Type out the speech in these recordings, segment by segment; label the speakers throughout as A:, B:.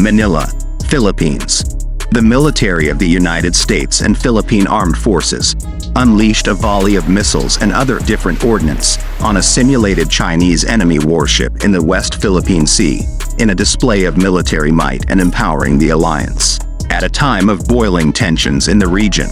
A: Manila, Philippines. The military of the United States and Philippine Armed Forces unleashed a volley of missiles and other different ordnance on a simulated Chinese enemy warship in the West Philippine Sea, in a display of military might and empowering the alliance, at a time of boiling tensions in the region.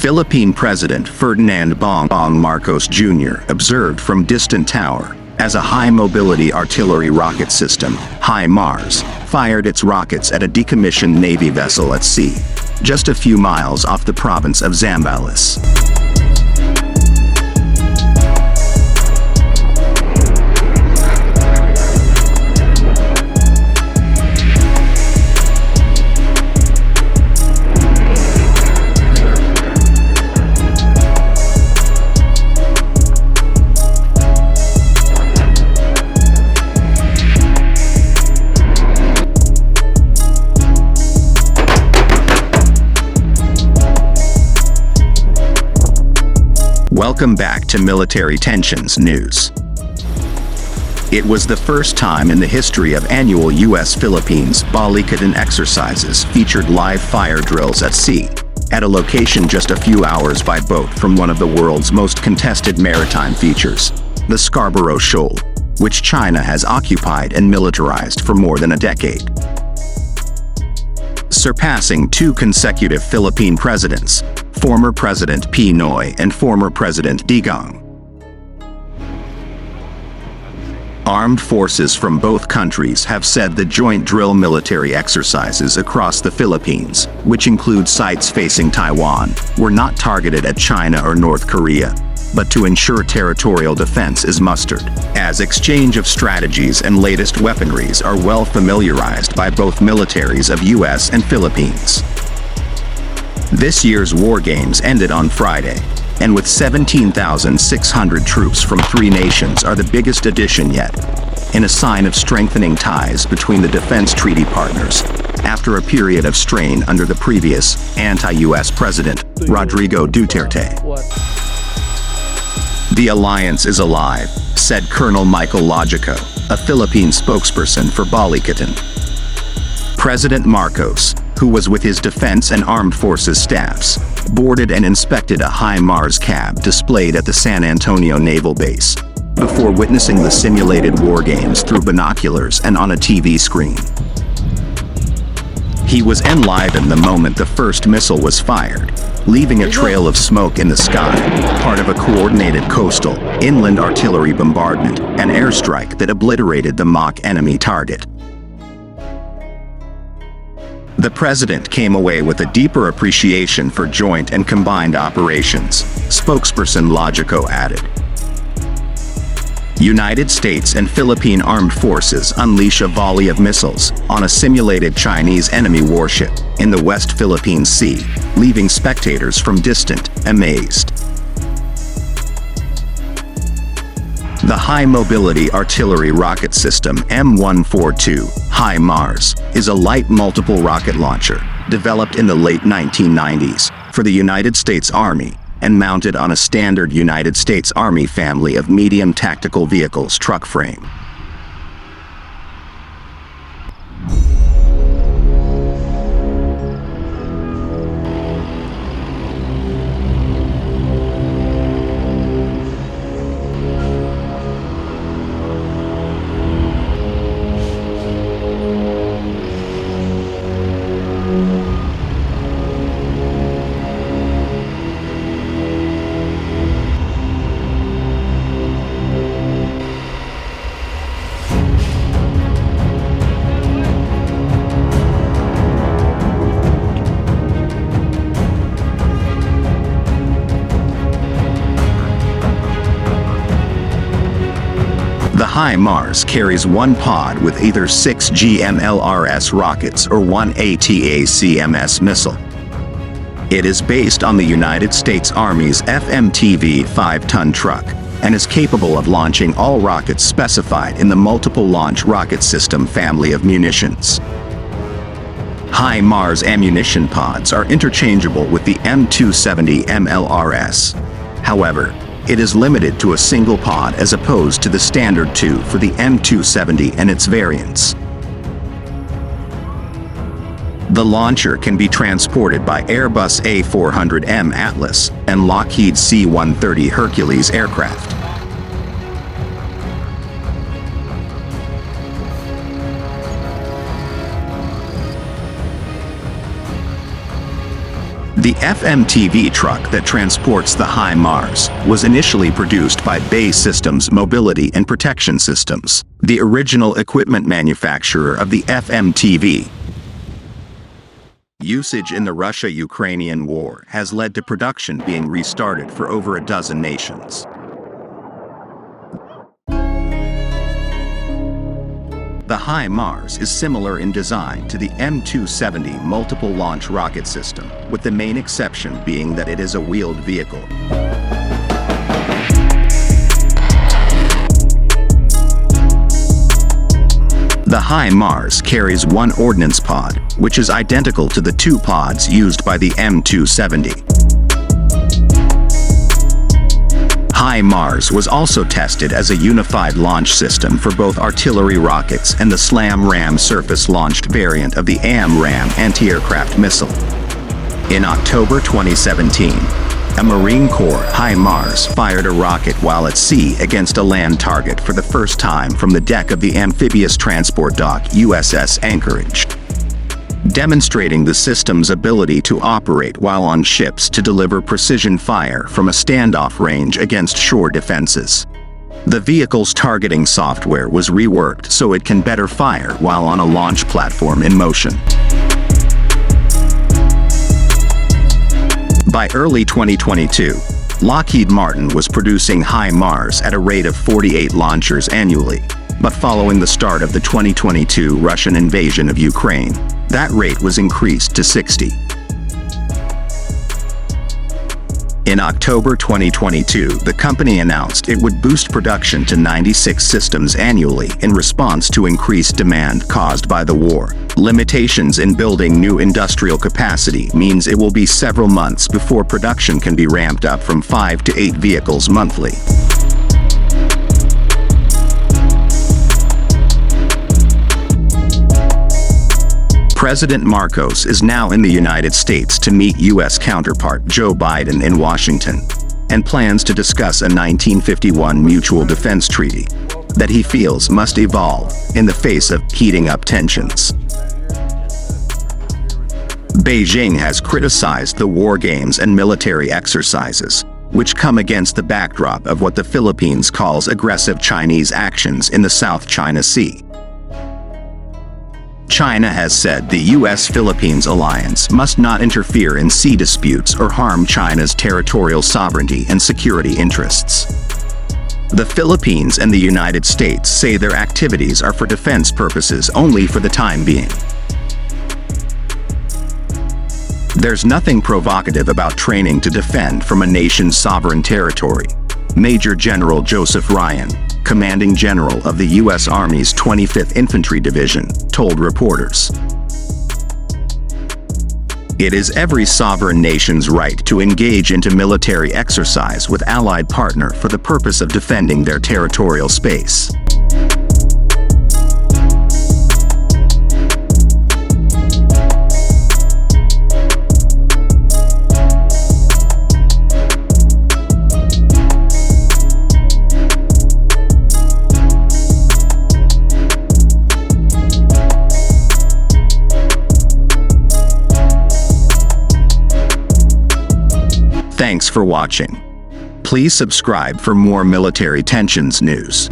A: Philippine President Ferdinand Bongbong Marcos Jr. observed from distant tower as a high-mobility artillery rocket system, HIMARS, fired its rockets at a decommissioned Navy vessel at sea, just a few miles off the province of Zambales. Welcome back to Military Tensions News. It was the first time in the history of annual U.S.-Philippines Balikatan exercises featured live fire drills at sea, at a location just a few hours by boat from one of the world's most contested maritime features, the Scarborough Shoal, which China has occupied and militarized for more than a decade. Surpassing two consecutive Philippine presidents, former President Pinoy and former President Digong. Armed forces from both countries have said the joint drill military exercises across the Philippines, which include sites facing Taiwan, were not targeted at China or North Korea, but to ensure territorial defense is mustered, as exchange of strategies and latest weaponries are well familiarized by both militaries of U.S. and Philippines. This year's war games ended on Friday, and with 17,600 troops from three nations are the biggest addition yet, in a sign of strengthening ties between the defense treaty partners, after a period of strain under the previous anti-U.S. President, Rodrigo Duterte. The alliance is alive, said Colonel Michael Logico, a Philippine spokesperson for Balikatan. President Marcos, who was with his defense and armed forces staffs, boarded and inspected a HIMARS cab displayed at the San Antonio Naval Base, before witnessing the simulated war games through binoculars and on a TV screen. He was enlivened the moment the first missile was fired, leaving a trail of smoke in the sky, part of a coordinated coastal, inland artillery bombardment and airstrike that obliterated the mock enemy target. The president came away with a deeper appreciation for joint and combined operations, spokesperson Logico added. United States and Philippine armed forces unleash a volley of missiles on a simulated Chinese enemy warship in the West Philippine Sea, leaving spectators from distant amazed. The high-mobility artillery rocket system M142, HIMARS, is a light multiple rocket launcher developed in the late 1990s for the United States Army and mounted on a standard United States Army family of medium tactical vehicles truck frame. The HIMARS carries one pod with either 6 GMLRS rockets or one ATACMS missile. It is based on the United States Army's FMTV 5-ton truck and is capable of launching all rockets specified in the multiple launch rocket system family of munitions. HIMARS ammunition pods are interchangeable with the M270 MLRS. However, It is limited to a single pod as opposed to the standard two for the M270 and its variants. The launcher can be transported by Airbus A400M Atlas and Lockheed C-130 Hercules aircraft. The FMTV truck that transports the HIMARS was initially produced by BAE Systems Mobility and Protection Systems, the original equipment manufacturer of the FMTV. Usage in the Russia-Ukrainian war has led to production being restarted for over a dozen nations. The HIMARS is similar in design to the M270 multiple launch rocket system, with the main exception being that it is a wheeled vehicle. The HIMARS carries one ordnance pod, which is identical to the two pods used by the M270. HIMARS was also tested as a unified launch system for both artillery rockets and the SLAM-RAM surface-launched variant of the AMRAAM anti-aircraft missile. In October 2017, a Marine Corps HIMARS fired a rocket while at sea against a land target for the first time from the deck of the amphibious transport dock USS Anchorage, demonstrating the system's ability to operate while on ships to deliver precision fire from a standoff range against shore defenses. The vehicle's targeting software was reworked so it can better fire while on a launch platform in motion. By early 2022, Lockheed Martin was producing HIMARS at a rate of 48 launchers annually, but following the start of the 2022 Russian invasion of Ukraine, that rate was increased to 60. In October 2022, the company announced it would boost production to 96 systems annually in response to increased demand caused by the war. Limitations in building new industrial capacity means it will be several months before production can be ramped up from 5 to 8 vehicles monthly. President Marcos is now in the United States to meet U.S. counterpart Joe Biden in Washington, and plans to discuss a 1951 mutual defense treaty that he feels must evolve in the face of heating up tensions. Beijing has criticized the war games and military exercises, which come against the backdrop of what the Philippines calls aggressive Chinese actions in the South China Sea. China has said the U.S.-Philippines alliance must not interfere in sea disputes or harm China's territorial sovereignty and security interests. The Philippines and the United States say their activities are for defense purposes only for the time being. There's nothing provocative about training to defend from a nation's sovereign territory, Major General Joseph Ryan, commanding general of the U.S. Army's 25th Infantry Division, told reporters. It is every sovereign nation's right to engage into military exercise with allied partner for the purpose of defending their territorial space. Thanks for watching. Please subscribe for more military tensions news.